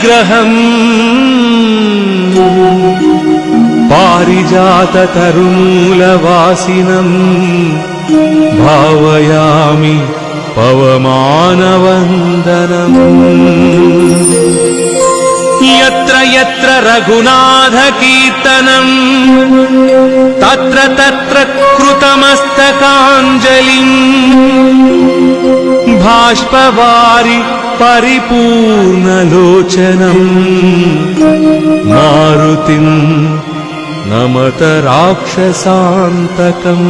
विग्रहम् पारिजाततरुमूलवासिनम् भावयामि पवमानवन्दनम्। यत्र यत्र रघुनाथकीर्तनम् तत्र तत्र कृतमस्तकाञ्जलिम् भाष्पवारि परिपूर्णलोचनम् मारुतिम् नमत राक्षसान्तकम्।